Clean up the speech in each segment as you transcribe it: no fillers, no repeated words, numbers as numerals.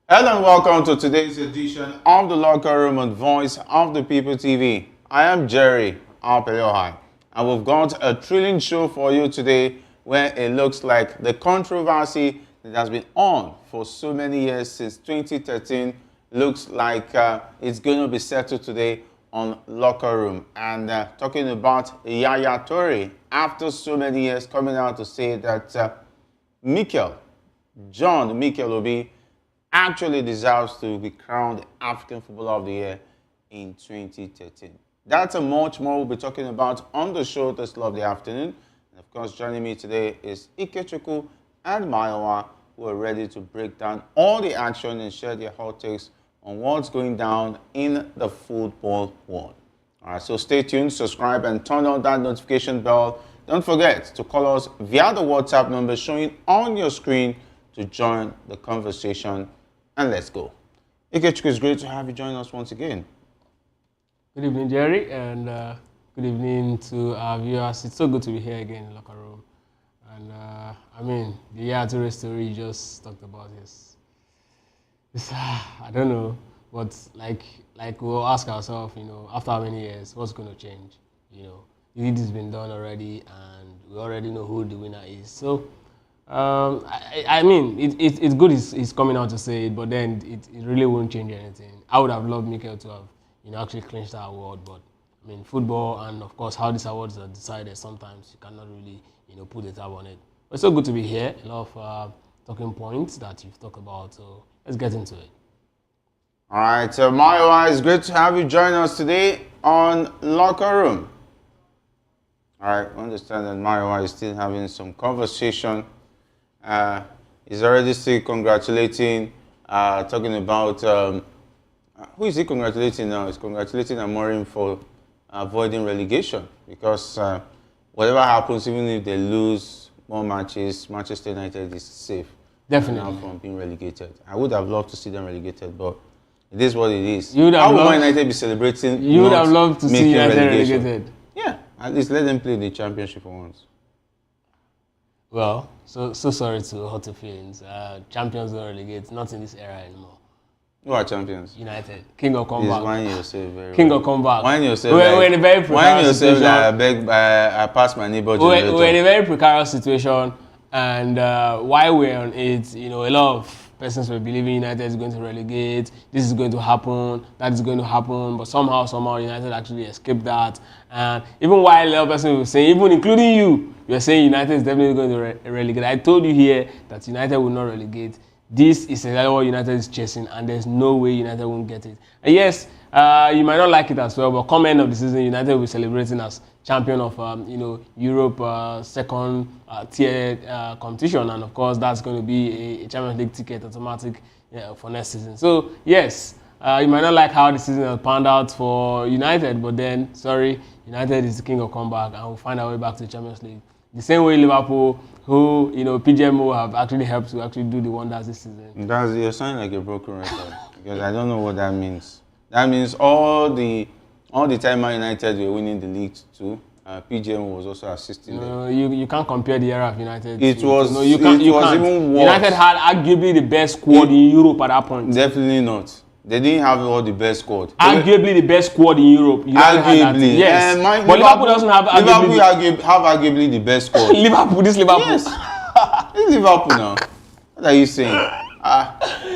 Hello and welcome to today's edition of the Locker Room on Voice of the People TV. I am Jerry Alpeyohai, and we've got a thrilling show for you today where it looks like the controversy that has been on for so many years since 2013 looks like it's going to be settled today on Locker Room. And talking about Yaya Toure, after so many years coming out to say that Mikel Obi actually deserves to be crowned African Footballer of the Year in 2013. That's and much more we'll be talking about on the show this lovely afternoon. And of course, joining me today is Ikechukwu and Mayowa, who are ready to break down all the action and share their hot takes on what's going down in the football world. All right, so stay tuned, subscribe, and turn on that notification bell. Don't forget to call us via the WhatsApp number showing on your screen to join the conversation. And let's go. Ikechukwu, it's great to have you join us once again. Good evening, Jerry, and good evening to our viewers. It's so good to be here again in the locker room. And I mean, the Yaya Toure story you just talked about is I don't know, but like we'll ask ourselves, after how many years, what's going to change? The deed has been done already, and we already know who the winner is. So. I mean, it's good he's coming out to say it, but then it really won't change anything. I would have loved Mikel to have actually clinched that award, but I mean, football and of course how these awards are decided, sometimes you cannot really put a tab on it. But it's so good to be here. A lot of talking points that you've talked about, so let's get into it. All right, so Mayowa, it's great to have you join us today on Locker Room. All right, I understand that Mayowa is still having some conversation. He's already still congratulating, talking about, who is he congratulating now? He's congratulating Amorim for avoiding relegation because whatever happens, even if they lose more matches, Manchester United is safe. Definitely. Now from being relegated. I would have loved to see them relegated, but it is what it is. How would Man United be celebrating? You would have loved to see United relegated. Yeah, at least let them play the championship for once. Well, so sorry to hurt your feelings. Champions don't relegate, not in this era anymore. Who are champions? United. King of comeback. Wine yourself very King well. of comeback. Wine yourself. We're in a very precarious situation. I passed my neighbor. We're in a very precarious situation, and while we're on it, a lot of persons were believing United is going to relegate. This is going to happen. That is going to happen. But somehow, United actually escaped that. And even while a lot of persons were saying, even including you're saying United is definitely going to relegate. I told you here that United will not relegate. This is exactly what United is chasing, and there's no way United won't get it. And yes, you might not like it as well, but come end of the season, United will be celebrating as champion of Europe second tier competition, and of course that's going to be a Champions League ticket automatic for next season. So yes, you might not like how the season has panned out for United, but then sorry, United is the king of comeback, and we'll find our way back to the Champions League. The same way Liverpool, who PGMO have actually helped to actually do the wonders this season. You're sounding like a broken record because I don't know what that means. That means all the time Man United were winning the league too. PGMO was also assisting them. You can't compare the era of United. It was even worse. United had arguably the best squad in Europe at that point. Definitely not. They didn't have all the best squad. Arguably the best squad in Europe. Arguably, yes. But Liverpool doesn't have arguably. Liverpool have arguably the best squad. Liverpool. Yes. This Liverpool now. What are you saying?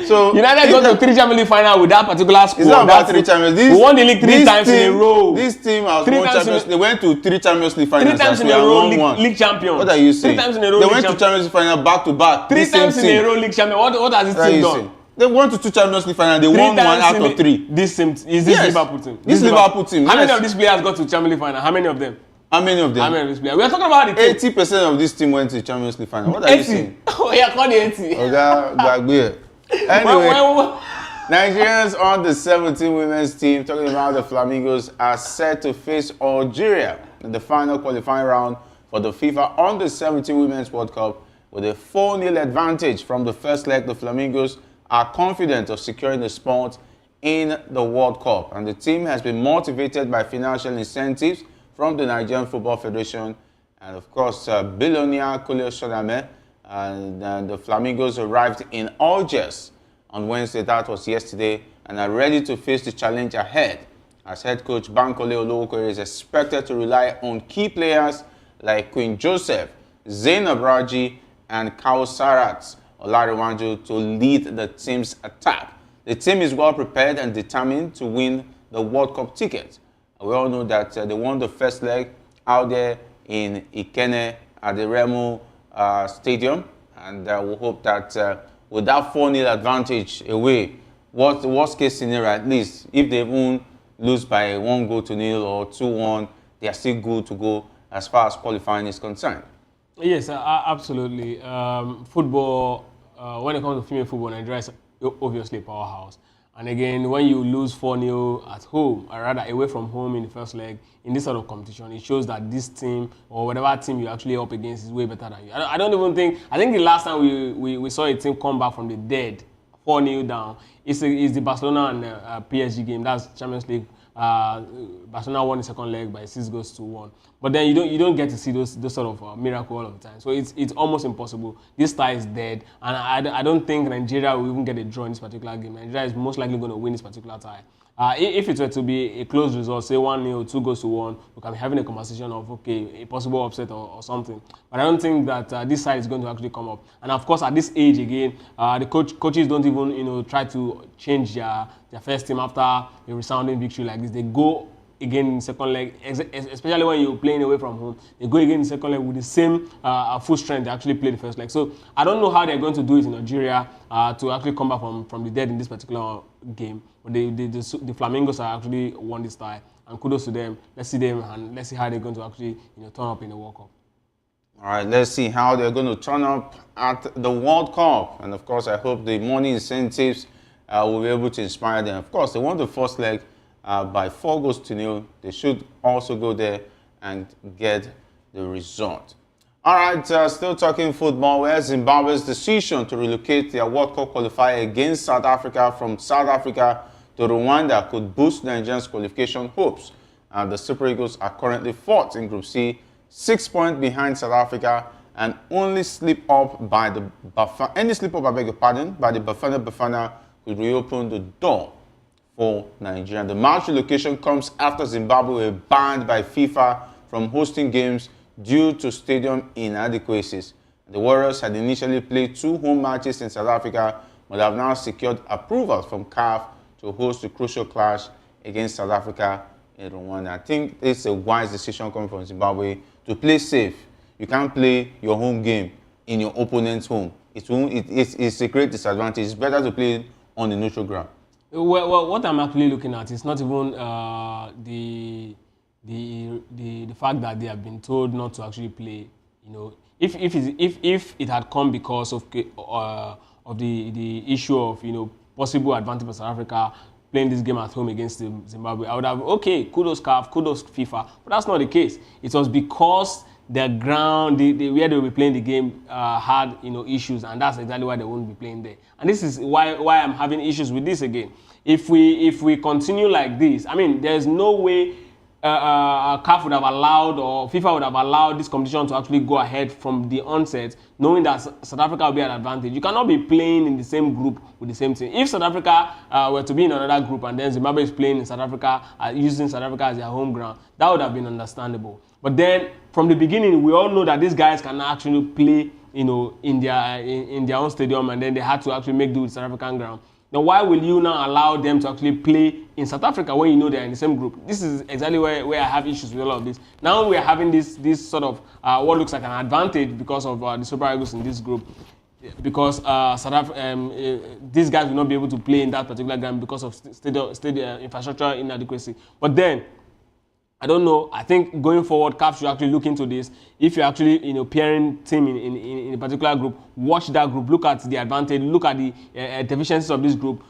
So United got to 3 Champions League final with that particular squad. It's not about 3 Champions League. We won the league 3 times in a row. This team has won Champions. They went to 3 Champions League finals. 3 times in a row, league champion. What are you saying? 3 times in a row. They went to Champions League final back to back. 3 times in a row, league champion. What has this team done? They went to 2 Champions League finals. They won 1 out of 3. This Liverpool team. This Liverpool team. How many of these players got to Champions League final? How many of them? How many of them? How many of these players? We are talking about the team. 80% of this team went to the Champions League final. What are you saying? Oh yeah, call the 80. Anyway, Nigerians on the 17 women's team, talking about the Flamingos, are set to face Algeria in the final qualifying round for the FIFA Under 17 Women's World Cup. With a 4-0 advantage from the first leg, the Flamingos are confident of securing the spot in the World Cup. And the team has been motivated by financial incentives from the Nigerian Football Federation and, of course, billionaire Kule Shodame. And the Flamingos arrived in Algiers on Wednesday, that was yesterday, and are ready to face the challenge ahead. As head coach, Bankole Olowokere is expected to rely on key players like Queen Joseph, Zainab Raji, and Kausarat Olariwaju to lead the team's attack. The team is well prepared and determined to win the World Cup ticket. We all know that they won the first leg out there in Ikene at the Remo Stadium, and we hope that with that 4-0 advantage away, what's the worst case scenario, at least if they even lose by 1-0 or 2-1, they are still good to go as far as qualifying is concerned. Yes, absolutely. Football, when it comes to female football, Nigeria is obviously a powerhouse. And again, when you lose 4-0 at home, or rather away from home in the first leg, in this sort of competition, it shows that this team, or whatever team you're actually up against, is way better than you. I don't even think, I think the last time we saw a team come back from the dead, 4-0 down, is the Barcelona and PSG game. That's Champions League. Barcelona won the second leg by 6-1. But then you don't get to see those sort of miracle all of the time. So it's almost impossible. This tie is dead, and I don't think Nigeria will even get a draw in this particular game. Nigeria is most likely going to win this particular tie. If it were to be a close result, say 1-0, 2-1, we can be having a conversation of, okay, a possible upset or something. But I don't think that this side is going to actually come up. And of course, at this age again, the coaches don't even try to change their first team after a resounding victory like this. They go again in second leg, especially when you're playing away from home. They go again in second leg with the same full strength they actually played the first leg. So I don't know how they're going to do it in Nigeria to actually come back from the dead in this particular game. But the Flamingos are actually won this tie, and kudos to them. Let's see them, and let's see how they're going to actually turn up in the World Cup. All right, let's see how they're going to turn up at the World Cup. And of course, I hope the money incentives will be able to inspire them. Of course, they won the first leg by 4-0. They should also go there and get the result. All right, still talking football, where Zimbabwe's decision to relocate their World Cup qualifier against South Africa from South Africa to Rwanda could boost Nigeria's qualification hopes. The Super Eagles are currently fourth in Group C, 6 points behind South Africa, and only slip up by the Bafana could reopen the door for Nigeria. The match relocation comes after Zimbabwe were banned by FIFA from hosting games due to stadium inadequacies. The Warriors had initially played 2 home matches in South Africa, but have now secured approval from CAF to host the crucial clash against South Africa in Rwanda. I think it's a wise decision coming from Zimbabwe to play safe. You can't play your home game in your opponent's home. It's a great disadvantage. It's better to play on the neutral ground. Well, what I'm actually looking at is not even the fact that they have been told not to actually play. If it had come because of the issue of possible advantage for South Africa playing this game at home against Zimbabwe, I would have kudos CAF, kudos FIFA, but that's not the case. It was because the ground, where they will be playing the game had issues, and that's exactly why they won't be playing there. And this is why I'm having issues with this again. If we continue like this, I mean, there's no way CAF would have allowed, or FIFA would have allowed this competition to actually go ahead from the onset, knowing that South Africa will be an advantage. You cannot be playing in the same group with the same team. If South Africa were to be in another group and then Zimbabwe is playing in South Africa, using South Africa as their home ground, that would have been understandable. But then, from the beginning, we all know that these guys can actually play, in their own stadium, and then they had to actually make do with South African ground. Now, why will you now allow them to actually play in South Africa when you know they're in the same group? This is exactly where I have issues with all of this. Now we are having this sort of what looks like an advantage because of the Super Eagles in this group, because these guys will not be able to play in that particular game because of stadium infrastructure inadequacy. But then, I don't know. I think going forward, CAF should actually look into this. If you're actually, pairing team in a particular group, watch that group, look at the advantage, look at the deficiencies of this group.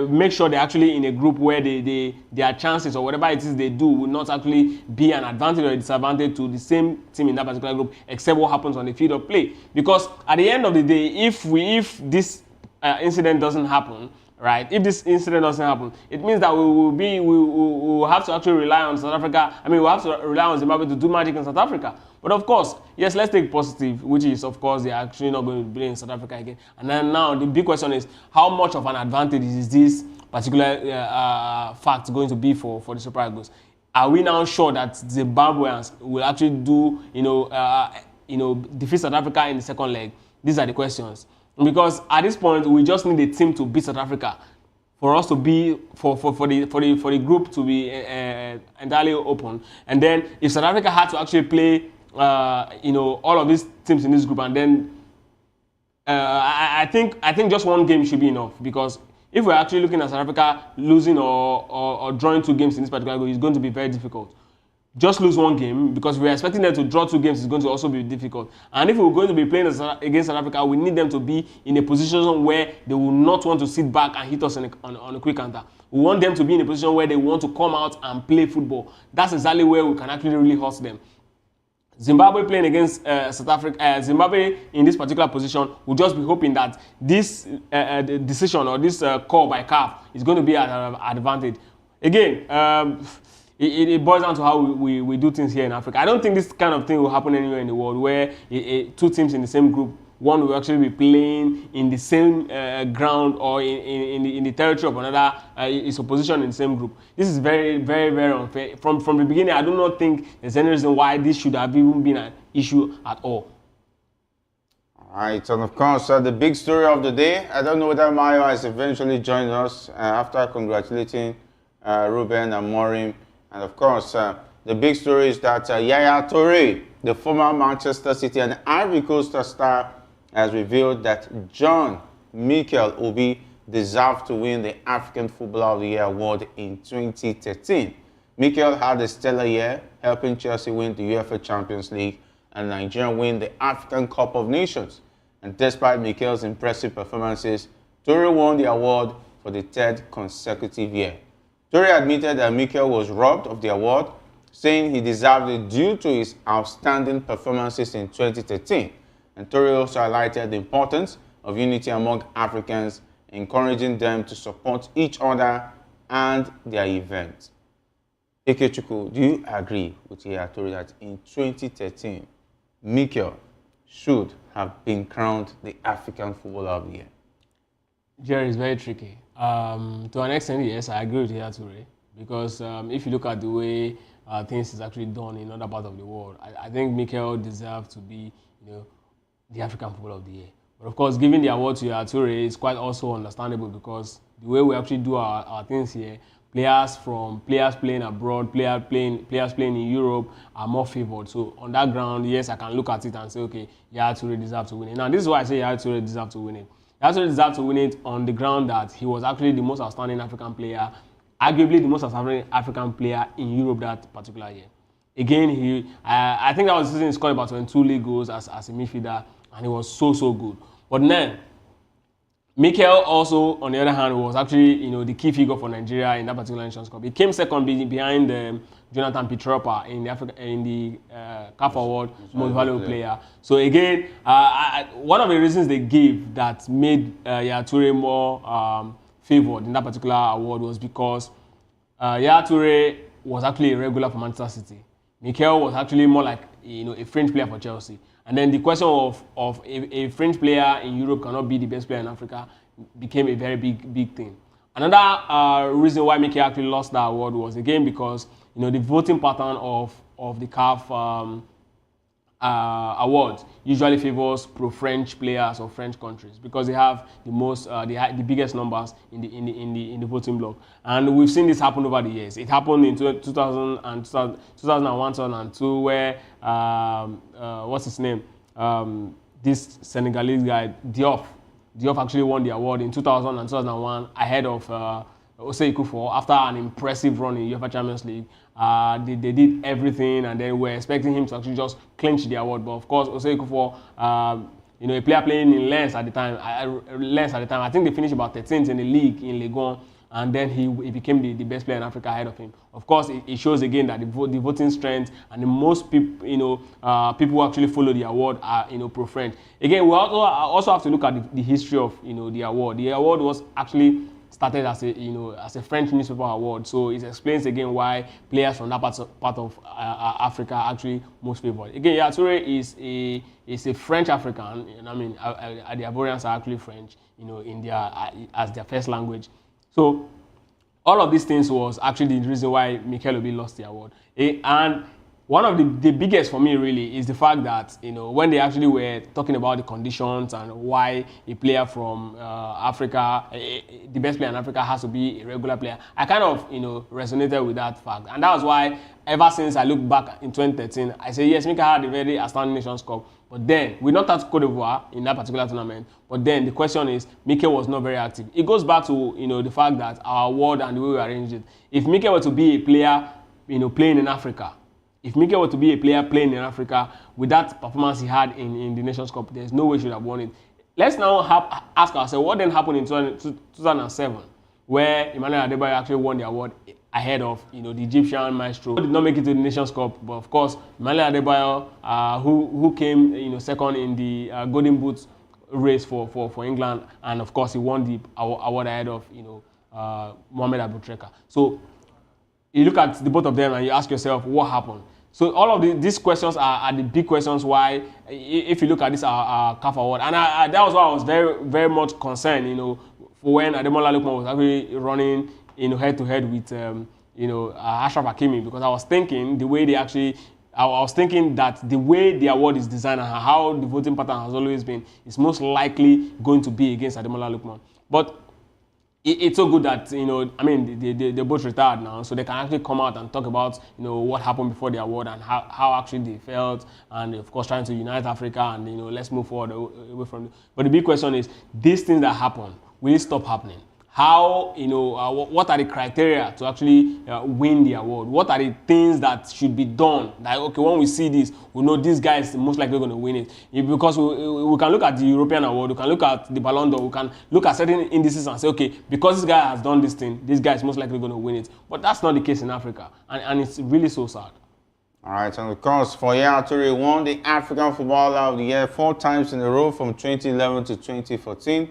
Make sure they're actually in a group where their chances or whatever it is they do will not actually be an advantage or a disadvantage to the same team in that particular group, except what happens on the field of play. Because at the end of the day, if this incident doesn't happen, right? If this incident doesn't happen, it means that we will have to actually rely on South Africa. I mean, we have to rely on Zimbabwe to do magic in South Africa. But of course, yes, let's take positive, which is, of course, they're actually not going to be in South Africa again. And then now the big question is, how much of an advantage is this particular fact going to be for the Super Eagles? Are we now sure that Zimbabweans will actually do, defeat South Africa in the second leg? These are the questions. Because at this point, we just need a team to beat South Africa for us to be for the group to be entirely open. And then if South Africa had to actually play all of these teams in this group, and then I think just one game should be enough, because if we're actually looking at South Africa losing or drawing 2 games in this particular group, it's going to be very difficult. Just lose 1 game, because we're expecting them to draw 2 games is going to also be difficult. And if we're going to be playing against South Africa, we need them to be in a position where they will not want to sit back and hit us on a quick counter. We want them to be in a position where they want to come out and play football. That's exactly where we can actually really hurt them. Zimbabwe playing against South Africa, Zimbabwe in this particular position will just be hoping that this decision or this call by CAF is going to be an advantage. Again, it boils down to how we do things here in Africa. I don't think this kind of thing will happen anywhere in the world where 2 teams in the same group, one will actually be playing in the same ground or in the territory of another is opposition in the same group. This is very, very, very unfair. From the beginning, I do not think there's any reason why this should have even been an issue at all. All right, and of course, the big story of the day. I don't know whether Mayo has eventually joined us after congratulating Ruben and Morim. And of course, the big story is that Yaya Toure, the former Manchester City and Ivory Coast star, has revealed that John Mikel Obi deserved to win the African Footballer of the Year award in 2013. Mikel had a stellar year, helping Chelsea win the UEFA Champions League and Nigeria win the African Cup of Nations. And despite Mikel's impressive performances, Toure won the award for the 3rd consecutive year. Toure admitted that Mikel was robbed of the award, saying he deserved it due to his outstanding performances in 2013. And Toure also highlighted the importance of unity among Africans, encouraging them to support each other and their events. Ikechukwu, do you agree with Yaya Toure that in 2013, Mikel should have been crowned the African Footballer of the Year? Jerry, is very tricky. To an extent, yes, I agree with Yaya Toure, because if you look at the way things is actually done in other parts of the world, I think Mikel deserves to be, the African Footballer of the Year. But of course, giving the award to Yaya Toure is quite also understandable, because the way we actually do our things here, players playing abroad, players playing in Europe are more favored. So on that ground, yes, I can look at it and say, okay, Yaya Toure deserves to win it. Now, this is why I say Yaya Toure deserves to win it. He actually deserved to win it on the ground that he was actually the most outstanding African player, arguably the most outstanding African player in Europe that particular year. Again, I think that was the season he scored about 22 league goals as a midfielder, and he was so good. But then, Mikel also, on the other hand, was actually the key figure for Nigeria in that particular Nations Cup. He came second behind Jonathan Petropa in the CAF Award Most Valuable Player. So again, one of the reasons they gave that made Yaya Toure more favoured in that particular award was because Yaya Toure was actually a regular for Manchester City. Mikel was actually more like a fringe player for Chelsea. And then the question of a French player in Europe cannot be the best player in Africa became a very big thing. Another reason why Mikel actually lost that award was again because the voting pattern of the CAF awards usually favors pro-French players of French countries because they have the biggest numbers in the voting block. And we've seen this happen over the years. It happened in 2001, 2002, where what's his name? This Senegalese guy, Diop actually won the award in 2000 and 2001 ahead of Osei Kufo after an impressive run in UEFA Champions League. They did everything, and then we're expecting him to actually just clinch the award. But of course, Osei Kufo, a player playing in Lens at the time. I think they finished about 13th in the league in Ligue 1, and then he became the best player in Africa ahead of him. Of course, it shows again that the voting strength and the most people, people who actually follow the award are pro-French. Again, we also have to look at the history of the award. The award was actually started as a French newspaper award. So it explains again why players from that part of Africa are actually most favored. Again, Yaya Toure is a French African. I mean, the Ivorians are actually French, in their as their first language. So all of these things was actually the reason why Mikel Obi lost the award. And one of the biggest for me really is the fact that when they actually were talking about the conditions and why a player from Africa, the best player in Africa has to be a regular player, I kind of resonated with that fact, and that was why ever since I look back in 2013, I say yes, Mikel had a very outstanding Nations Cup, but then we knocked out Cote d'Ivoire in that particular tournament. But then the question is, Mikel was not very active. It goes back to the fact that our award and the way we arranged it. If Mikel were to be a player, playing in Africa. If Mikel were to be a player playing in Africa with that performance he had in the Nations Cup, there's no way he should have won it. Let's now ask ourselves, what then happened in 2007, where Emmanuel Adebayo actually won the award ahead of the Egyptian maestro. He did not make it to the Nations Cup, but of course, Emmanuel Adebayo, who came second in the Golden Boot race for England, and of course he won the award ahead of Mohamed Aboutreka. So you look at the both of them and you ask yourself, what happened? So all of these questions are the big questions why, if you look at this CAF award, and that was why I was very, very much concerned, for when Ademola Lookman was actually running, head-to-head with, Ashraf Hakimi, because I was thinking that the way the award is designed and how the voting pattern has always been is most likely going to be against Ademola Lookman. But it's so good that they both retired now, so they can actually come out and talk about what happened before the award and how actually they felt, and of course trying to unite Africa and let's move forward away from it. But the big question is, these things that happen, will it stop happening? How, what are the criteria to actually win the award? What are the things that should be done? Like, okay, when we see this, we know this guy is most likely going to win it. Because we can look at the European award, we can look at the Ballon d'Or, we can look at certain indices and say, okay, because this guy has done this thing, this guy is most likely going to win it. But that's not the case in Africa, and it's really so sad. All right, and of course, for Yaya Toure, won the African Footballer of the Year 4 times in a row from 2011 to 2014.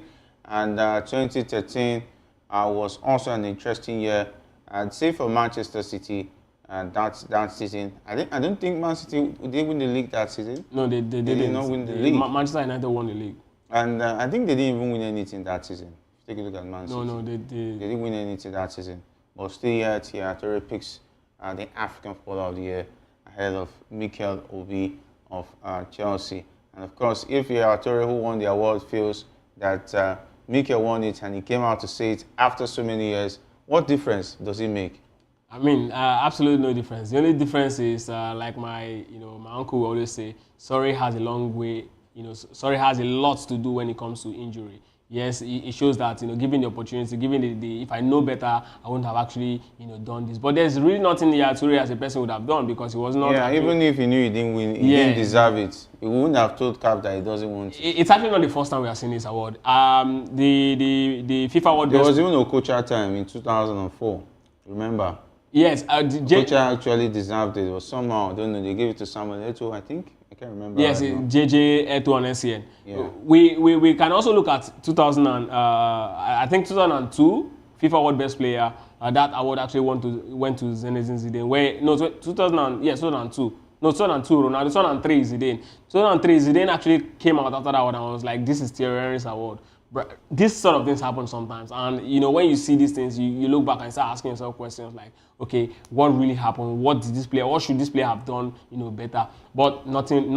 And 2013 was also an interesting year. I'd say for Manchester City, that season. I don't think Man City did win the league that season. No, they did not win the league. Manchester United won the league. And I think they didn't even win anything that season. Take a look at Man City. No, they didn't win anything that season. But still, Yaya Toure picks the African Footballer of the Year ahead of Mikel Obi of Chelsea. And of course, if Yaya Toure, who won the award, feels that Mikel won it and he came out to say it after so many years, what difference does it make? I mean, absolutely no difference. The only difference is, like my uncle will always say, sorry has a long way, sorry has a lot to do when it comes to injury. Yes, it shows that, given the opportunity, given the if I know better, I wouldn't have actually, done this. But there's really nothing Yaya Toure as a person would have done, because he was not. Yeah, actually, even if he knew he didn't win, he didn't deserve it. He wouldn't have told CAF that he doesn't want it. It's actually not the first time we are seeing this award. The FIFA award. There was even a Okocha time in 2004. Remember? Yes, Okocha actually deserved it. But somehow, I don't know, they gave it to Samuel Eto'o, I think. I can't remember. Yes, right JJ, Eto'o, and SCN. Yeah. We can also look at 2002 FIFA World Best Player. That award actually went to Zinedine Zidane. 2002. No, 2002 Ronaldo. 2003 Zidane. 2003 Zidane actually came out after that award and was like, "This is Thierry Henry's award." But this sort of things happen sometimes, and when you see these things, you look back and start asking yourself questions like, okay, what really happened? What should this player have done, better? But nothing.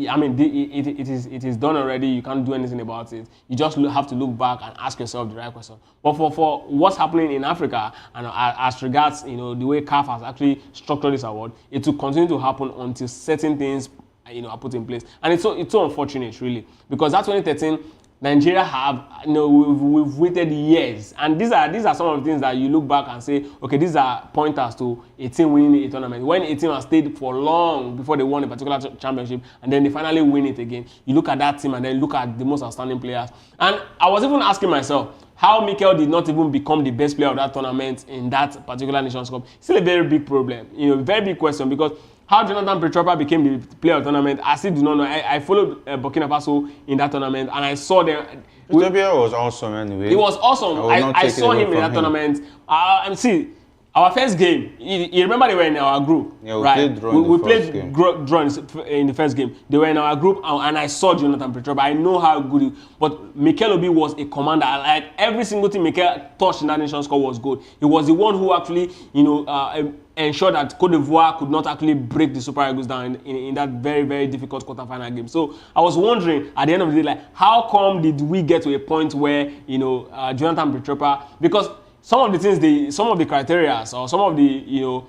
I mean, it is done already. You can't do anything about it. You just have to look back and ask yourself the right question. But for what's happening in Africa, and as regards the way CAF has actually structured this award, it will continue to happen until certain things are put in place, and it's so unfortunate really, because that 2013. Nigeria have, we've waited years, and these are some of the things that you look back and say, okay, these are pointers to a team winning a tournament. When a team has stayed for long before they won a particular championship, and then they finally win it again, you look at that team and then look at the most outstanding players. And I was even asking myself, how Mikel did not even become the best player of that tournament in that particular Nations Cup. Still a very big problem, very big question, because how Jonathan Petropa became the player of the tournament, I still do not know. I followed Burkina Faso in that tournament, and I saw them. Ethiopia was awesome anyway. It was awesome. I saw him in that tournament. And see, our first game, you remember they were in our group, yeah, we right? Played draw we played draw in the first game. They were in our group, and I saw Jonathan Petropa. I know how good he, but Mikel Obi was a commander. Like every single thing Mikel touched in that nation score was good. He was the one who actually, ensured that Cote d'Ivoire could not actually break the Super Eagles down in that very, very difficult quarterfinal game. So I was wondering at the end of the day, like, how come did we get to a point where, Jonathan Petropa, because some of the things, some of the criteria or some of the,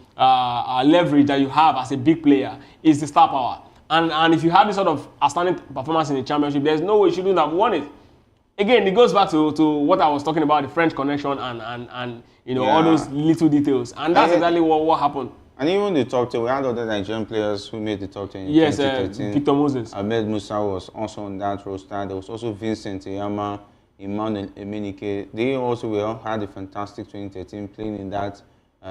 leverage that you have as a big player is the star power. And if you have this sort of outstanding performance in the championship, there's no way you shouldn't have won it. Again, it goes back to what I was talking about, the French connection and all those little details. And that's exactly what happened. And even the top 10, we had other Nigerian players who made the top 10 in 2013. Victor Moses. Ahmed Musa was also on that roster. There was also Vincent Eyama, Emmanuel Emenike. They also had a fantastic 2013 playing in that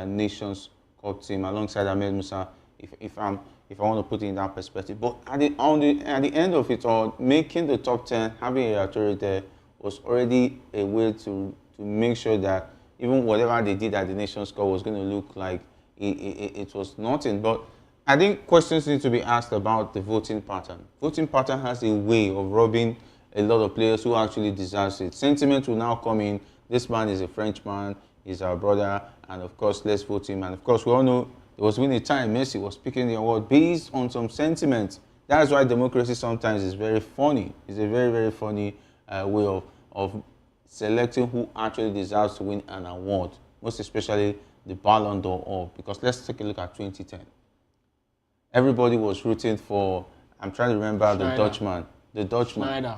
Nations Cup team alongside Ahmed Musa, if I want to put it in that perspective. But at the end of it all, making the top 10, having Yaya Toure there was already a way to make sure that even whatever they did at the Nations Cup was going to look like it was nothing. But I think questions need to be asked about the voting pattern. Voting pattern has a way of robbing a lot of players who actually deserve it. Sentiment will now come in. This man is a Frenchman, he's our brother, and of course, let's vote him. And of course, we all know there was when a time Messi was picking the award based on some sentiment. That's why democracy sometimes is very funny. It's a very, very funny way of selecting who actually deserves to win an award, most especially the Ballon d'Or. Because let's take a look at 2010. Everybody was rooting for, I'm trying to remember Schneider. the Dutchman.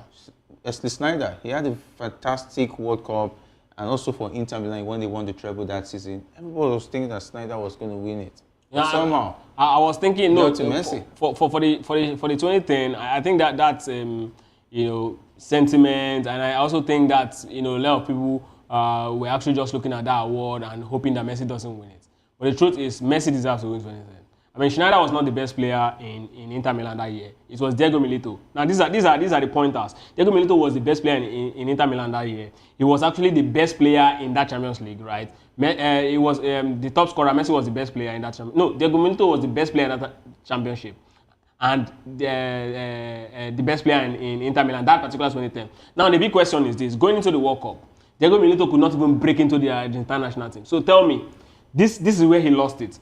Wesley Sneijder. He had a fantastic World Cup, and also for Inter Milan when they won the treble that season. Everybody was thinking that Sneijder was going to win it. But somehow, I was thinking to Messi. For the 2010, I think that's sentiment, and I also think that a lot of people were actually just looking at that award and hoping that Messi doesn't win it. But the truth is, Messi deserves to win 2010. I mean, Schneider was not the best player in Inter Milan that year. It was Diego Milito. Now, these are the pointers. Diego Milito was the best player in Inter Milan that year. He was actually the best player in that Champions League, right? He was the top scorer. Messi was the best player in that championship. No, Diego Milito was the best player in that championship. And the best player in Inter Milan, that particular 2010. Now, the big question is this. Going into the World Cup, Diego Milito could not even break into the Argentine national team. So tell me, this is where he lost it.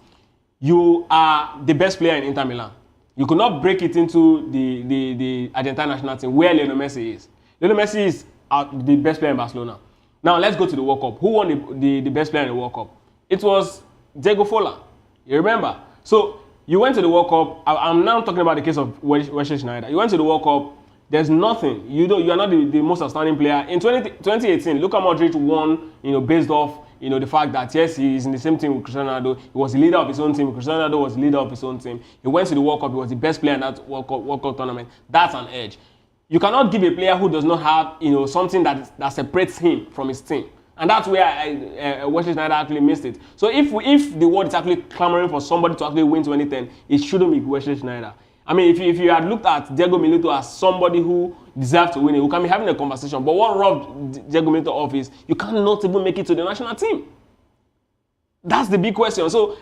You are the best player in Inter Milan. You could not break it into the Argentine national team where Lionel Messi is. Lionel Messi is the best player in Barcelona. Now let's go to the World Cup. Who won the best player in the World Cup? It was Diego Forlan. You remember? So you went to the World Cup. I'm now talking about the case of Wesley Sneijder. You went to the World Cup. There's nothing. You are not the most outstanding player. In 2018, Luka Modric won, based off the fact that, yes, he is in the same team with Cristiano Ronaldo. He was the leader of his own team. Cristiano Ronaldo was the leader of his own team. He went to the World Cup. He was the best player in that World Cup tournament. That's an edge. You cannot give a player who does not have, something that separates him from his team. And that's where Wesley Sneijder actually missed it. So if the world is actually clamoring for somebody to actually win 2010, it shouldn't be Wesley Sneijder. I mean, if you had looked at Diego Milito as somebody who deserves to win it, we can be having a conversation. But what robbed Diego Milito off is you cannot even make it to the national team. That's the big question. So,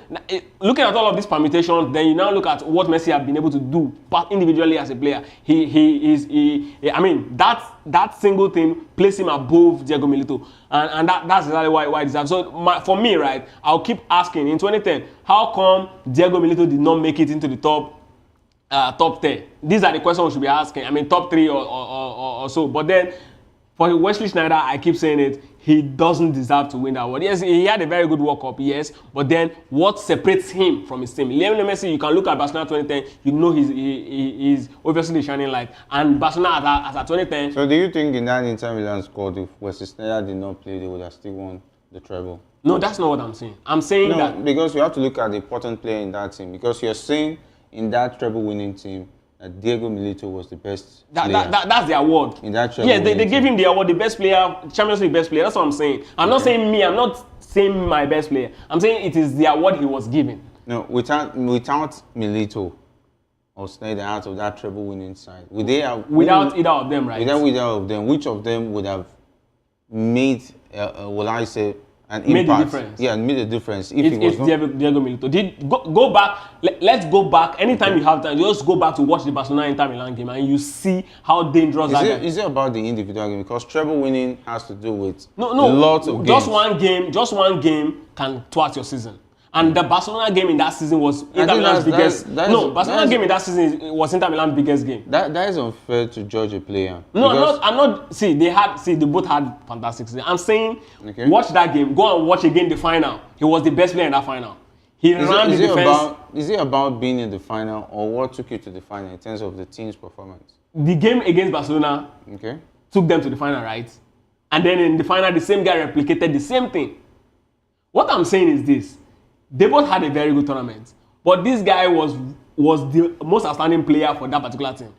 looking at all of these permutations, then you now look at what Messi has been able to do individually as a player. I mean, that single thing placed him above Diego Milito, and that's exactly why he deserves. So, for me, right, I'll keep asking in 2010, how come Diego Milito did not make it into the top 10? These are the questions we should be asking. I mean, top 3 or so. But then, for Wesley Sneijder, I keep saying it, he doesn't deserve to win that award. Yes, he had a very good World Cup, yes. But then, what separates him from his team? Lionel Messi, you can look at Barcelona 2010, you know he's obviously shining light. And Barcelona as at 2010... So do you think in that Inter Milan squad, if Wesley Sneijder did not play, they would have still won the treble? No, that's not what I'm saying. I'm saying that... because you have to look at the important player in that team. Because you're saying in that treble-winning team, that Diego Milito was the best player. That's the award. In that treble, yeah, they gave him the award, the best player, Champions League best player. That's what I'm saying. I'm not saying me. I'm not saying my best player. I'm saying it is the award he was given. No, without Milito or Sneijder out of that treble winning side, would they have Without either of them, right? Without either of them, which of them would have made, will I say, an Made the impact? difference. Yeah, made a difference. If It's it was not, Diego Milito. Go back. Let's go back. Anytime you have time, just go back to watch the Barcelona Inter Milan game, and you see how dangerous that game. is it about the individual game? Because treble winning has to do with No. lots of games. Just one game can thwart your season. And the Barcelona game in that season was Inter Milan's biggest. Barcelona game in that season was Inter Milan's biggest game. That is unfair to judge a player. No, I'm not. See, they both had fantastic season. I'm saying, Okay. watch that game. Go and watch again the final. He was the best player in that final. He ran the defense. Is it about being in the final, or what took you to the final in terms of the team's performance? The game against Barcelona Okay. took them to the final, right? And then in the final, the same guy replicated the same thing. What I'm saying is this. They both had a very good tournament. But this guy was the most outstanding player for that particular team.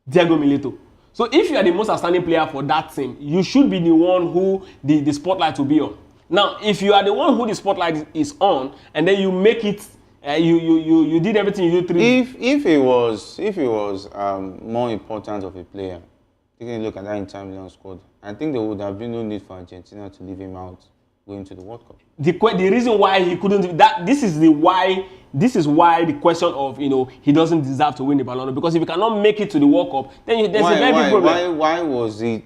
Diego Milito. So if you are the most outstanding player for that team, you should be the one who the spotlight will be on. Now, if you are the one who the spotlight is on, and then you make it, you did everything you did. If it was more important of a player, taking a look at that Inter Milan squad, I think there would have been no need for Argentina to leave him out going to the World Cup. The reason why he couldn't this is why the question of he doesn't deserve to win the Ballon d'Or, because if he cannot make it to the World Cup, then there's a very big problem. Why was it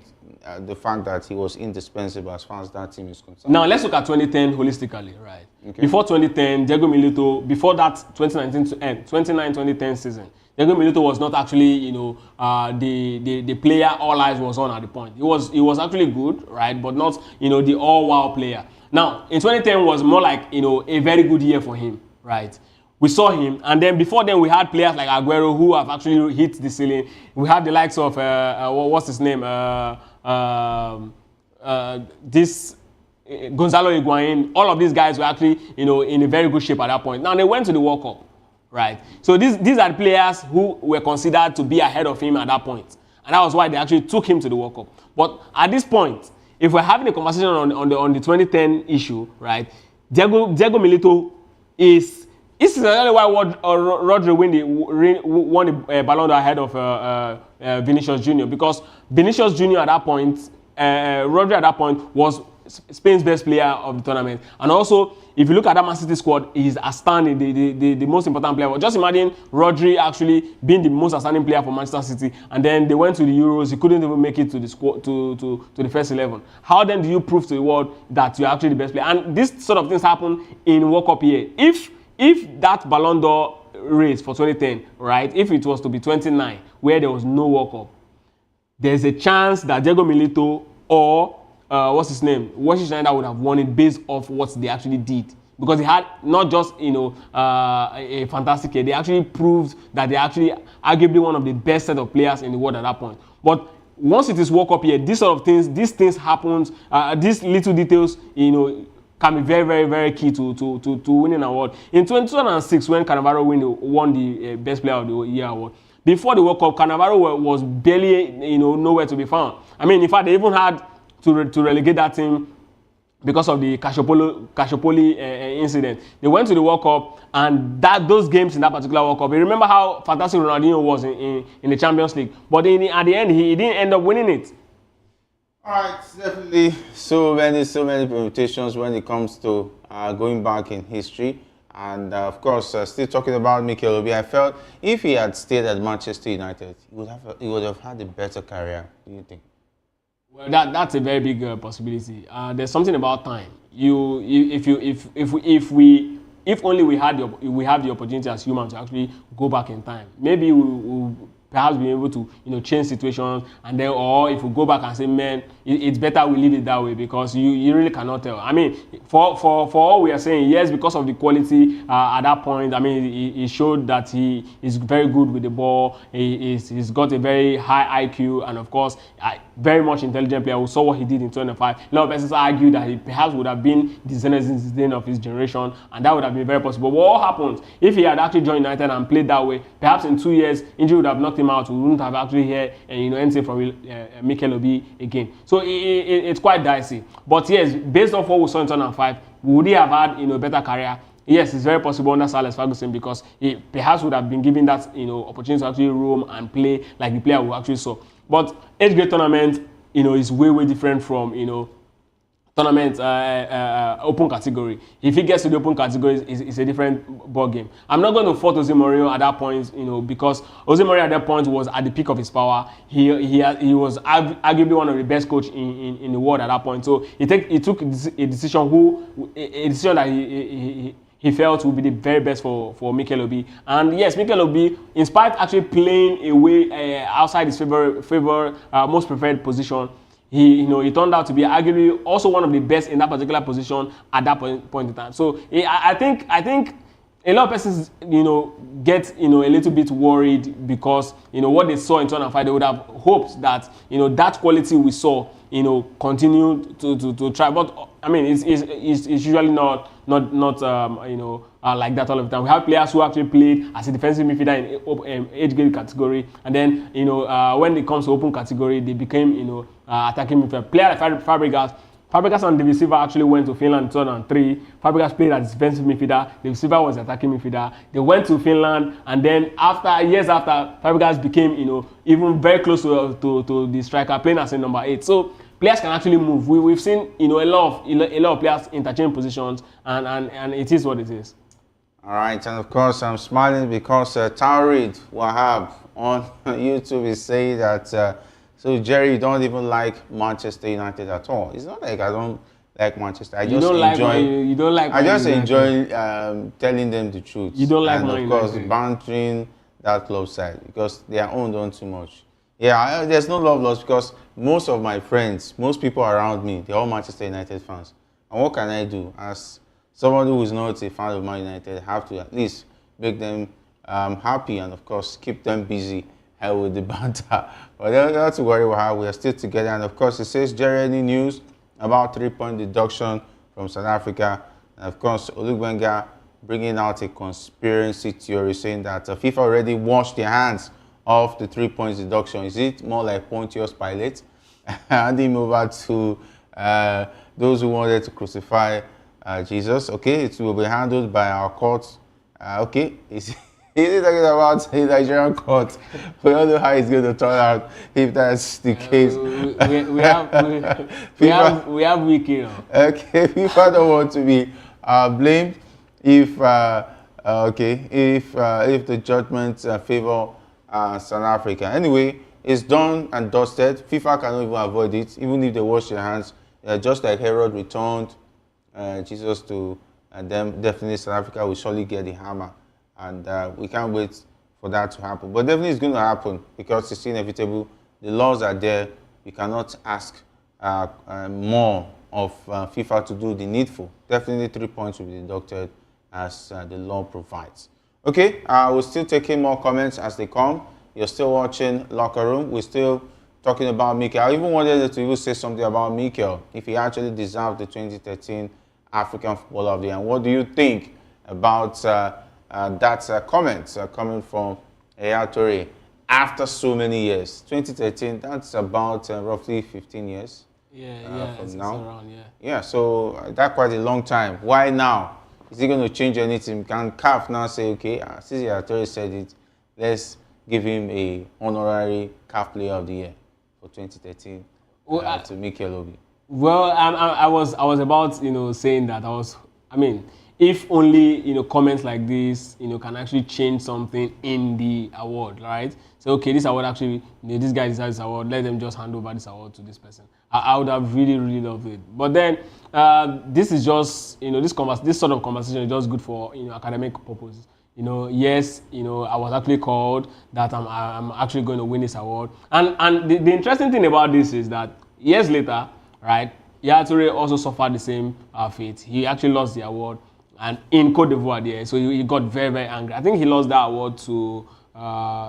the fact that he was indispensable as far as that team is concerned? Now let's look at 2010 holistically, right? Okay. Before 2010, Diego Milito, before that 2009-2010 season, Diego Milito was not actually the player all eyes was on at the point. He was actually good, right? But not the all wow player. Now in 2010 was more like a very good year for him, right? We saw him, and then before then we had players like Aguero who have actually hit the ceiling. We had the likes of what's his name, this Gonzalo Higuain. All of these guys were actually in a very good shape at that point. Now they went to the World Cup, right? So these are the players who were considered to be ahead of him at that point, and that was why they actually took him to the World Cup. But at this point, if we're having a conversation on the 2010 issue, right? Diego Milito is. This is exactly why Rodri won the Ballon d'Or ahead of Vinicius Junior, because Vinicius Junior at that point, Rodri at that point was Spain's best player of the tournament. And also, if you look at that Man City squad, he's outstanding, the most important player. But just imagine Rodri actually being the most outstanding player for Manchester City, and then they went to the Euros, he couldn't even make it to the squad, to the first 11. How then do you prove to the world that you're actually the best player? And this sort of things happen in World Cup year. If that Ballon d'Or race for 2010, right, if it was to be 29, where there was no World Cup, there's a chance that Diego Milito or what's his name, Wesley Sneijder would have won it based off what they actually did. Because they had not just a fantastic year, they actually proved that they actually arguably one of the best set of players in the world at that point. But once it is World Cup year, these things happens, these little details, can be very, very, very key to winning an award. In 2006, when Cannavaro won the Best Player of the Year award, before the World Cup, Cannavaro was barely, nowhere to be found. I mean, in fact, they even had to relegate that team because of the Calciopoli incident. They went to the World Cup, and those games in that particular World Cup, you remember how fantastic Ronaldinho was in the Champions League. But at the end, he didn't end up winning it. All right, definitely so many permutations when it comes to going back in history. And of course, still talking about Mikel Obi, I felt if he had stayed at Manchester United, he would have had a better career. Do you think? Well, that's a very big possibility. There's something about time. If only we have the opportunity as humans to actually go back in time, maybe we'll perhaps be able to change situations, and then, or if we go back and say, man, it's better we leave it that way, because you really cannot tell. I mean, for all we are saying, yes, because of the quality at that point, I mean, he showed that he is very good with the ball. He's got a very high IQ, and of course, very much intelligent player. We saw what he did in 2005. A lot of persons argue that he perhaps would have been the Zinedine Zidane of his generation, and that would have been very possible. But what happens if he had actually joined United and played that way? Perhaps in 2 years, injury would have knocked him out. We wouldn't have actually heard anything from Mikel Obi again. So it's quite dicey. But yes, based on what we saw in 2005, would he have had a better career? yes, it's very possible under Sir Alex Ferguson because he perhaps would have been given that opportunity to actually roam and play like the player we actually saw. But age grade tournament, is way different from tournament open category. If he gets to the open category, it's a different ball game. I'm not going to fault Jose Mourinho at that point, because Jose Mourinho at that point was at the peak of his power. He was arguably one of the best coach in the world at that point. So he took a decision that he felt would be the very best for Mikel Obi. And yes, Mikel Obi, in spite actually playing away outside his most preferred position, he turned out to be arguably also one of the best in that particular position at that point in time. So I think a lot of persons get a little bit worried because what they saw in 2005, they would have hoped that that quality we saw continue to try. But I mean, it's usually not like that all of the time. We have players who actually played as a defensive midfielder in age grade category, and then when it comes to open category, they became attacking midfielder. Player like Fabregas and David Silva actually went to Finland in 2003. Fabregas played as defensive midfielder. David Silva was attacking midfielder. They went to Finland, and then years after, Fabregas became even very close to the striker, playing as a number 8. So players can actually move. We've seen a lot of players interchange positions, and it is what it is. All right, and of course I'm smiling because Taurid Wahab on YouTube is saying that so Jerry, you don't even like Manchester United at all. It's not like I don't like Manchester. I just enjoy telling them the truth. You don't like and Man of course United. bantering that club side because they are owned on too much. Yeah, there's no love lost because most of my friends, most people around me, they're all Manchester United fans. And what can I do as someone who is not a fan of Man United? I have to at least make them happy and of course keep them busy with the banter. But not to worry about how we are still together. And of course, it says, Jerry, any news about 3-point deduction from South Africa? And of course, Olugbenga bringing out a conspiracy theory saying that FIFA already washed their hands of the 3-point deduction. Is it more like Pontius Pilate? Handing over to those who wanted to crucify Jesus. Okay, it will be handled by our courts. Okay, He's talking about the Nigerian court. We don't know how it's going to turn out if that's the case. We have Wiki. Okay, FIFA don't want to be blamed if if the judgment favor South Africa. Anyway, it's done and dusted. FIFA cannot even avoid it, even if they wash their hands. Just like Herod returned Jesus to them, definitely South Africa will surely get the hammer. And we can't wait for that to happen. But definitely it's going to happen because it's inevitable. The laws are there. We cannot ask more of FIFA to do the needful. Definitely 3 points will be deducted as the law provides. Okay, we're still taking more comments as they come. You're still watching Locker Room. We're still talking about Mikel. I even wanted to even say something about Mikel, if he actually deserved the 2013 African Footballer of the Year. And what do you think about that comment coming from Yaya Toure after so many years? 2013, that's about roughly 15 years from now. Around, so that's quite a long time. Why now? Is he going to change anything? Can CAF now say, okay, since Yaya Toure said it, let's give him a honorary CAF Player of the Year for 2013 to Mikel Obi? Well, I was about saying that if only comments like this can actually change something in the award, right? So okay, this award actually this guy deserves this award. Let them just hand over this award to this person. I would have really loved it. But then this is just this sort of conversation is just good for academic purposes. Yes, I was actually called that I'm actually going to win this award. And the interesting thing about this is that years later, right, Yaya Toure also suffered the same fate. He actually lost the award. And in Côte d'Ivoire, so he got very angry. I think he lost that award to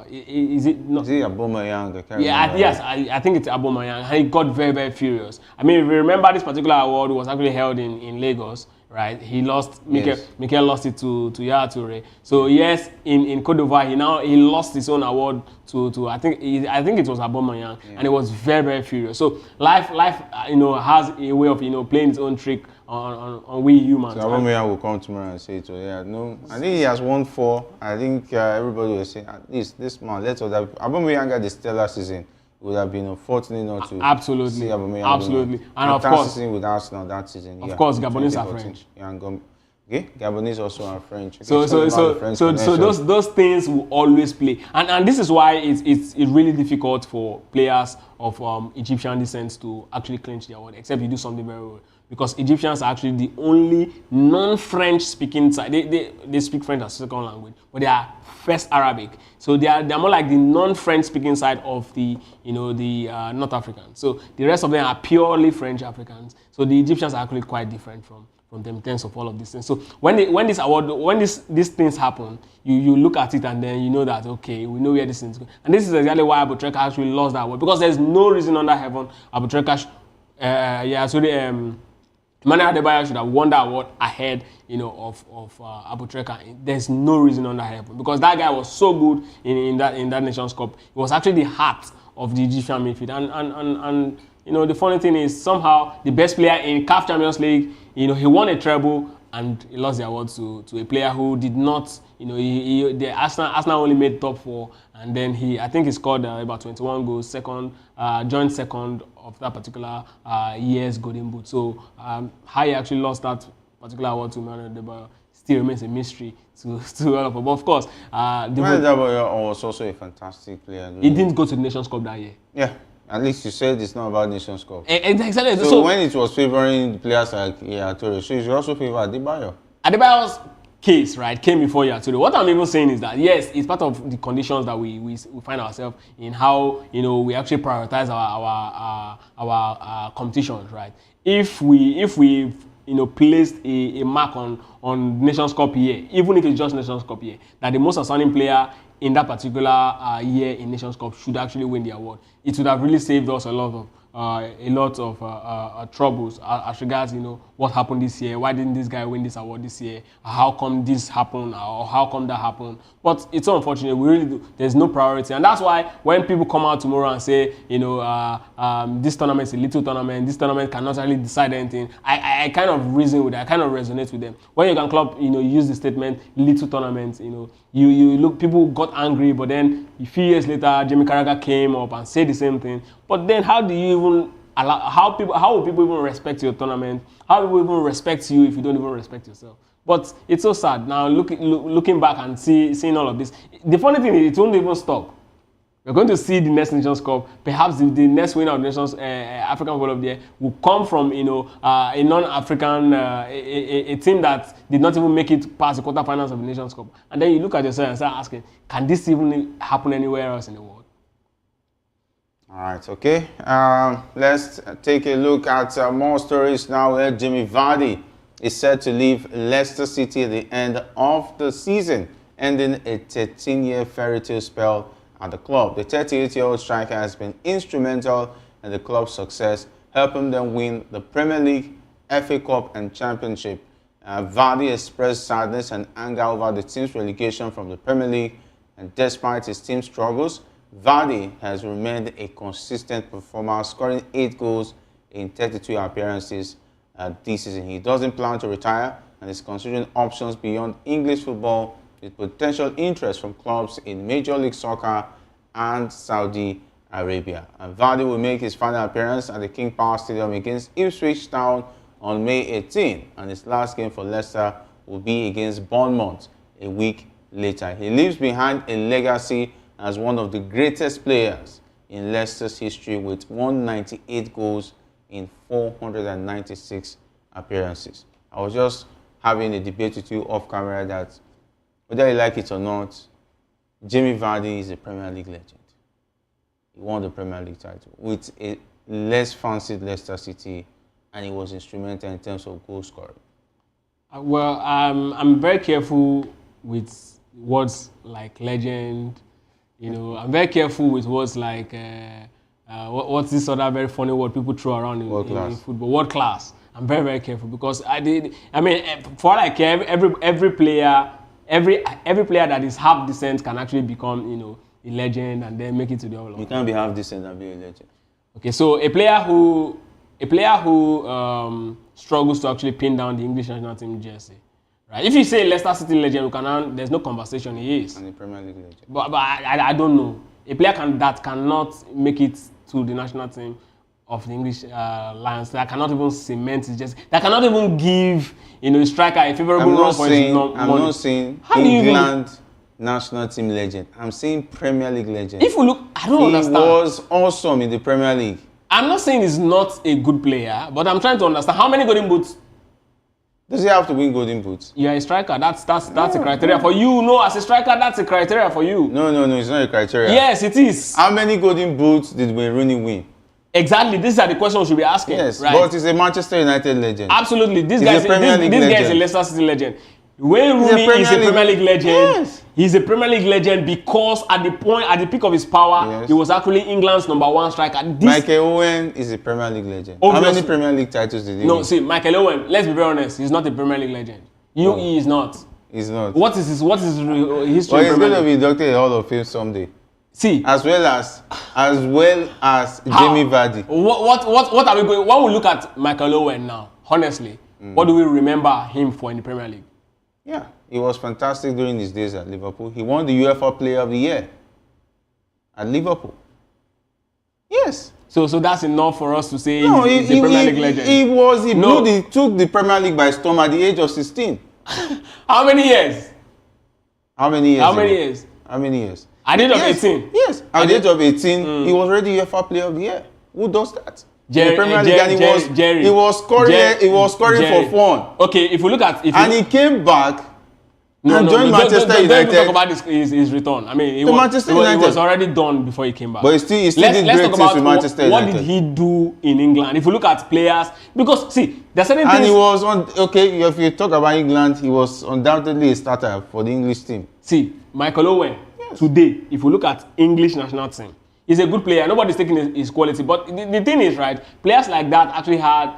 is it Aubameyang? I think it's Aubameyang. And he got very furious. I mean, if you remember, this particular award was actually held in Lagos. right? He lost, Yes. Mikel lost it to Yaya Toure. So yes, in Cote d'Ivoire, he lost his own award to I think it was Aubameyang, and it was very, very furious. So life has a way of playing its own trick on we humans. So Aubameyang will come tomorrow and say to yeah, no, I think he has won 4. I think everybody will say at least this man. Let's hope that Aubameyang had the stellar season. It would have been unfortunate not to absolutely see Aubameyang. Absolutely, and of course season with Arsenal that season. Of course, Gabonese are French. Yeah, and Gabonese also are French. So those things will always play, and this is why it's really difficult for players of Egyptian descent to actually clinch their award, except you do something very well. Because Egyptians are actually the only non-French speaking side. They speak French as second language, but they are first Arabic. So they are more like the non-French speaking side of the North Africans. So the rest of them are purely French Africans. So the Egyptians are actually quite different from them in terms of all of these things. So when these things happen, you look at it and then you know that okay, we know where this thing is going. And this is exactly why Aboutreka actually lost that award, because there's no reason under heaven Aboutreka Emmanuel Adebayo should have won that award ahead, of Aboutreka. There's no reason under heaven, because that guy was so good in that Nations Cup. He was actually the heart of the Egyptian midfield. And the funny thing is, somehow the best player in CAF Champions League, he won a treble and he lost the award to a player who did not. The Arsenal only made top 4, and then I think he scored about 21 goals, joined second of that particular year's Golden Boot. So how he actually lost that particular award to Emmanuel Adebayo still remains a mystery to all of us. But of course, Emmanuel Adebayo was also a fantastic player. He didn't go to the Nations Cup that year. Yeah. At least you said it's not about Nations Cup. Exactly. So when it was favoring players like Yaya Toure, so you should also favor Adebayo. Adebayo's case, right, came before Yaya Toure. What I'm even saying is that yes, it's part of the conditions that we find ourselves in, how we actually prioritize our competitions, right? If we've placed a mark on Nations Cup year, even if it's just Nations Cup year, that the most outstanding player in that particular year in Nations Cup should actually win the award, it would have really saved us a lot of troubles as regards what happened this year. Why didn't this guy win this award this year? How come this happened, or how come that happened? But it's so unfortunate. We really do. There's no priority, and that's why when people come out tomorrow and say this tournament is a little tournament, this tournament cannot really decide anything, I kind of reason with that. I kind of resonate with them. When Jurgen Klopp use the statement little tournament, you look, people got angry, but then a few years later Jamie Carragher came up and said the same thing. But then how do you even how will people even respect your tournament? How will people even respect you if you don't even respect yourself? But it's so sad now looking back and seeing all of this. The funny thing is, it won't even stop. We're going to see the next Nations Cup. Perhaps the next winner of the Nations African Football of the Year will come from a non-African a team that did not even make it past the quarterfinals of the Nations Cup. And then you look at yourself and start asking, can this even happen anywhere else in the world? All right, okay. Let's take a look at more stories now, where Jamie Vardy is set to leave Leicester City at the end of the season, ending a 13-year fairy tale spell at the club. The 38-year-old striker has been instrumental in the club's success, helping them win the Premier League, FA Cup and Championship. Vardy expressed sadness and anger over the team's relegation from the Premier League, and despite his team's struggles, Vardy has remained a consistent performer, scoring 8 goals in 32 appearances this season. He doesn't plan to retire and is considering options beyond English football, with potential interest from clubs in Major League Soccer and Saudi Arabia. And Vardy will make his final appearance at the King Power Stadium against Ipswich Town on May 18, and his last game for Leicester will be against Bournemouth a week later. He leaves behind a legacy as one of the greatest players in Leicester's history, with 198 goals in 496 appearances. I was just having a debate with you off camera that whether you like it or not, Jamie Vardy is a Premier League legend. He won the Premier League title with a less fancied Leicester City, and he was instrumental in terms of goal scoring. Well, I'm very careful with words like legend. I'm very careful with words like what's this other very funny word people throw around in football? World class. I'm very, very careful because I mean, for all I care, every player that is half decent can actually become, you know, a legend and then make it to the Hall of Fame. You can't be half decent and be a legend. Okay, so a player who struggles to actually pin down the English national team jersey, right? If you say Leicester City legend, there's no conversation. He is. And a Premier League legend. But I don't know. A player that cannot make it to the national team of the English Lions, that cannot even cement his jersey, that cannot even give, you know, a striker a favorable run for his money. I'm not saying England national team legend. I'm saying Premier League legend. If you look, I don't understand. He was awesome in the Premier League. I'm not saying he's not a good player, but I'm trying to understand how many golden boots. Does he have to win golden boots? You're a striker. That's a criteria for you. No, as a striker, that's a criteria for you. No, it's not a criteria. Yes, it is. How many golden boots did Wayne Rooney win? Exactly. These are the questions we should be asking. Yes, right? but he's a Manchester United legend. Absolutely. This He's guy a Premier League is a legend. Leicester City legend. Wayne Rooney is a Premier League legend. Yes. He's a Premier League legend because at the peak of his power, Yes. he was actually England's #1 striker. Mikel Owen is a Premier League legend. Obviously. How many Premier League titles did he win? No, see, Mikel Owen, let's be very honest, he's not a Premier League legend. He is not. He's not. What is his history? Well, in he's Premier going to League? be inducted in the Hall of Fame someday. See, As well as how? Jamie Vardy. What are we going? When we look at Mikel Owen now, honestly, what do we remember him for in the Premier League? Yeah, he was fantastic during his days at Liverpool. He won the UEFA Player of the Year at Liverpool. Yes. So that's enough for us to say No, he's a Premier League legend. He took the Premier League by storm at the age of 16. How many years? How many years? How many years? How many years? At the age of 18? Yes. At the age of 18, he was already UEFA Player of the Year. Who does that? Jerry, In the Premier League, and he was scoring for fun. Okay, if we look at He came back and joined Manchester United. Don't talk about his return. I mean, it was already done before he came back. But he still did great things with Manchester United. What did he do in England? If you look at players, because see, there's certain things. And he was if you talk about England, he was undoubtedly a starter for the English team. See, Mikel Owen, today, if you look at English national team, he's a good player. Nobody's taking his quality. But the thing is, right, players like that actually had,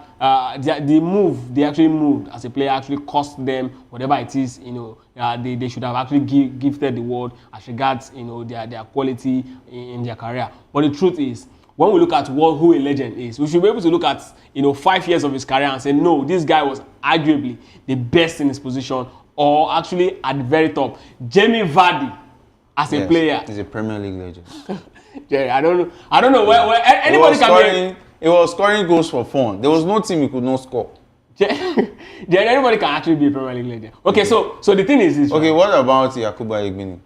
they actually moved as a player actually cost them whatever it is, you know, they should have actually gifted the world as regards, you know, their quality in their career. But the truth is, when we look at who a legend is, we should be able to look at, you know, 5 years of his career and say, no, this guy was arguably the best in his position, or actually at the very top. Jamie Vardy, as a player, he's a Premier League legend. Jerry, I don't know where anybody can be. He was scoring goals for fun. There was no team he could not score. Jerry, anybody can actually be a Premier League legend. Okay, so the thing is this. Okay, what about Yakubu Egbini?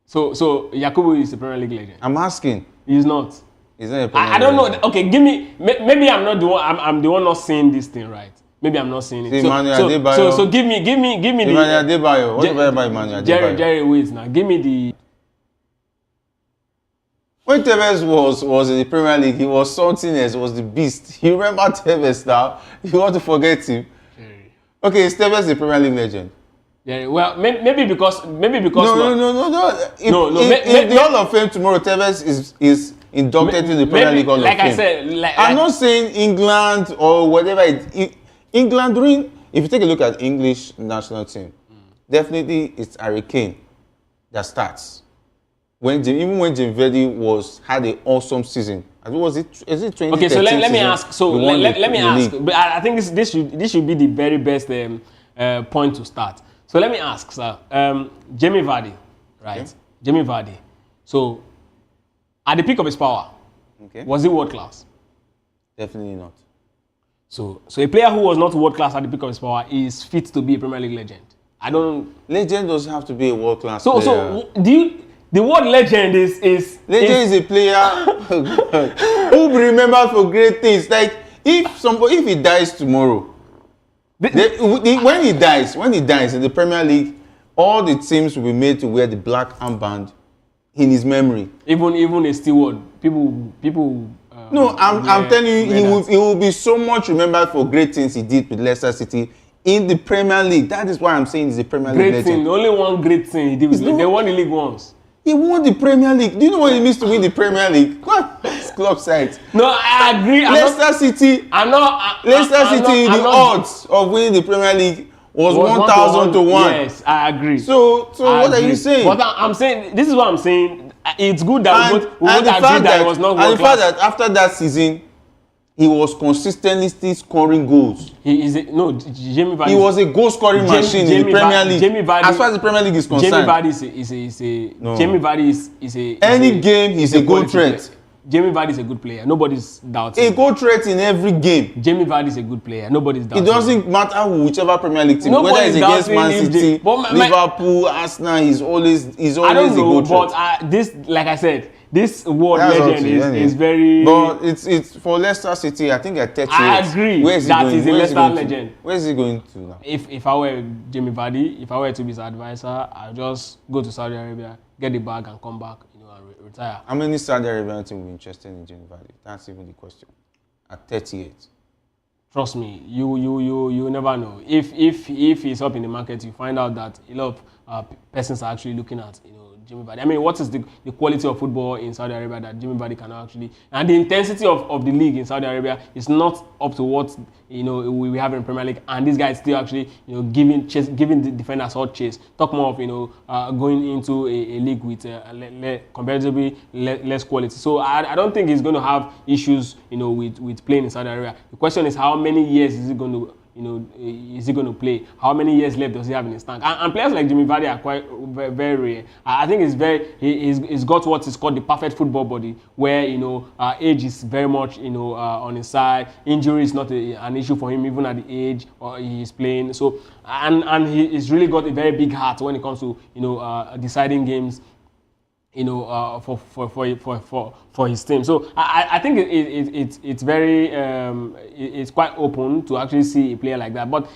So Yakubu is a Premier League legend. I'm asking. He's not. He's not a Premier League I don't know. legend. Okay, give me. Maybe I'm not the one. I'm the one not seeing this thing right. Maybe I'm not seeing it. So give me the. Emmanuel Adebayo. What about Emmanuel Adebayo? Jerry, wait now. Give me the. When Tevez was in the Premier League, he was something else. He was the beast. You remember Tevez now? You want to forget him? Okay, is Tevez the Premier League legend? Yeah, well, maybe because No. If the Hall of Fame tomorrow, Tevez is inducted to the Premier League Hall of Fame. Like I said, I'm not saying England or whatever. England if you take a look at English national team, definitely it's Harry Kane that starts. Even when Jim Vardy had an awesome season. Is it 2013? Okay, so let me ask. So let me ask. League. But I think this should be the very best point to start. So let me ask, sir. Jamie Vardy, right? Okay. Jamie Vardy. So at the peak of his power, was he world class? Definitely not. So a player who was not world class at the peak of his power is fit to be a Premier League legend. Legend doesn't have to be a world class player. So the word legend is a player who be remembered for great things. Like if he dies tomorrow, when he dies in the Premier League, all the teams will be made to wear the black armband in his memory. Even a steward, people. No, I'm telling you, he will be so much remembered for great things he did with Leicester City in the Premier League. That is why I'm saying he's a Premier League legend. Thing, only one great thing he did with They won the league once. He won the Premier League. Do you know what it means to win the Premier League? Come on. club sides. No, I agree. Leicester City, Leicester City, the odds of winning the Premier League was 1,000 to 1. Yes, I agree. So what are you saying? But I'm saying, this is what I'm saying. It's good that we both agree that it was not and world the fact that after that season, he was consistently still scoring goals. Jamie Vardy. He was a goal scoring machine in the Premier League. As far as the Premier League is concerned. Jamie Vardy is a any game he's a goal threat. Jamie Vardy is a good player. Nobody's doubting. A goal threat in every game. Jamie Vardy is a good player. Nobody's doubting. It doesn't matter whichever Premier League team, whether it's against Man City, Liverpool, Arsenal, he's always I don't a know, goal threat. but this, like I said, this world legend is very. But it's for Leicester City. I think at 38. I agree. Where is he that going? is a Leicester legend. Where is he going to now? If I were Jamie Vardy, if I were to be his advisor, I'd just go to Saudi Arabia, get the bag, and come back, and retire. How many Saudi Arabian teams will be interested in Jamie Vardy? That's even the question. At 38. Trust me, you never know. If he's up in the market, you find out that a lot of persons are actually looking at Jamie Vardy. I mean, what is the quality of football in Saudi Arabia that Jamie Vardy cannot actually, and the intensity of the league in Saudi Arabia is not up to what we have in Premier League, and this guy is still actually giving the defenders hot chase. Talk more of going into a league with comparatively less quality. So I don't think he's going to have issues with playing in Saudi Arabia. The question is, how many years is he going to is he going to play? How many years left does he have in his tank? And players like Jamie Vardy are quite very rare. I think he's got what is called the perfect football body, where age is very much on his side. Injury is not an issue for him even at the age he's playing. So he's really got a very big heart when it comes to deciding games. For his team. So I think it's very it's quite open to actually see a player like that. But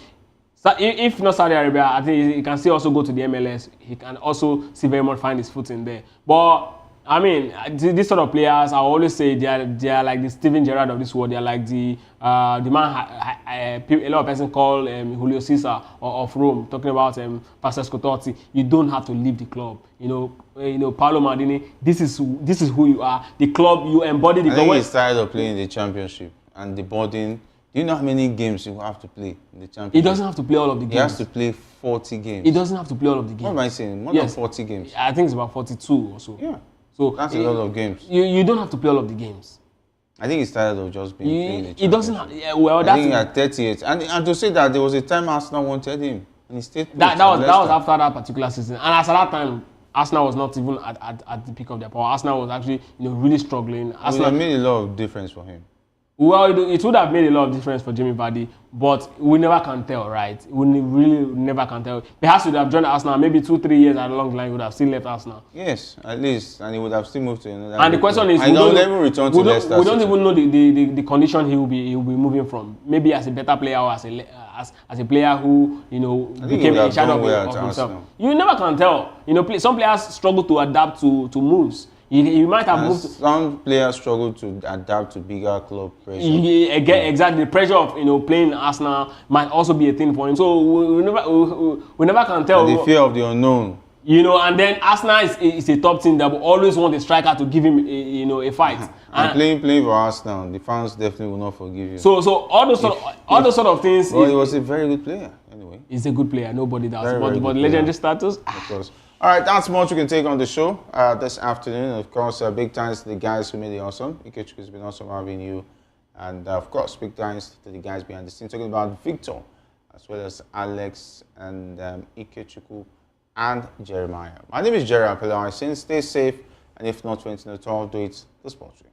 if not Saudi Arabia, I think he can still also go to the MLS. He can also still very much find his foot in there. But I mean, these sort of players, I always say they are like the Steven Gerrard of this world. They are like the man a lot of persons call Julio Cesar of Rome, talking about Francesco Totti. You don't have to leave the club. Paolo Maldini. This is who you are. The club, you embody the club. I think he's tired of playing the championship and the burden. Do you know how many games you have to play in the championship? He doesn't have to play all of the games. He has to play 40 games. He doesn't have to play all of the games. What am I saying? More than 40 games. I think it's about 42 or so. Yeah. So that's a lot of games. You don't have to play all of the games. I think he's tired of just being playing the championship. He doesn't have, I think at 38. And to say that there was a time Arsenal wanted him. And he stayed. That was after that particular season. And as at that time, Arsenal was not even at the peak of their power. Arsenal was actually really struggling. Arsenal made a lot of difference for him. Well, it would have made a lot of difference for Jamie Vardy, but we never can tell, right? We really never can tell. Perhaps he would have joined Arsenal, maybe 2-3 years along the line, he would have still left Arsenal. Yes, at least, and he would have still moved to another. And the question is, we don't even return to Leicester. We don't even know the condition he will be moving from. Maybe as a better player or as a player who became a shadow of himself. You never can tell. Some players struggle to adapt to moves. You might have moved. Some players struggle to adapt to bigger club pressure. Exactly, the pressure of playing Arsenal might also be a thing for him. So we never can tell. And the fear of the unknown. And then Arsenal is a top team that will always want a striker to give him a fight. And playing for Arsenal, the fans definitely will not forgive you. So all those sort of things. Well, he was a very good player anyway. He's a good player. Nobody doubts. But the legendary status. Of course. All right, that's much we can take on the show this afternoon. Of course, big thanks to the guys who made it awesome. Ikechukwu, it's been awesome having you. And of course, big thanks to the guys behind the scenes, talking about Victor, as well as Alex and Ikechukwu and Jeremiah. My name is Jerry Apello. I say stay safe, and if not for anything at all, do it the sports way.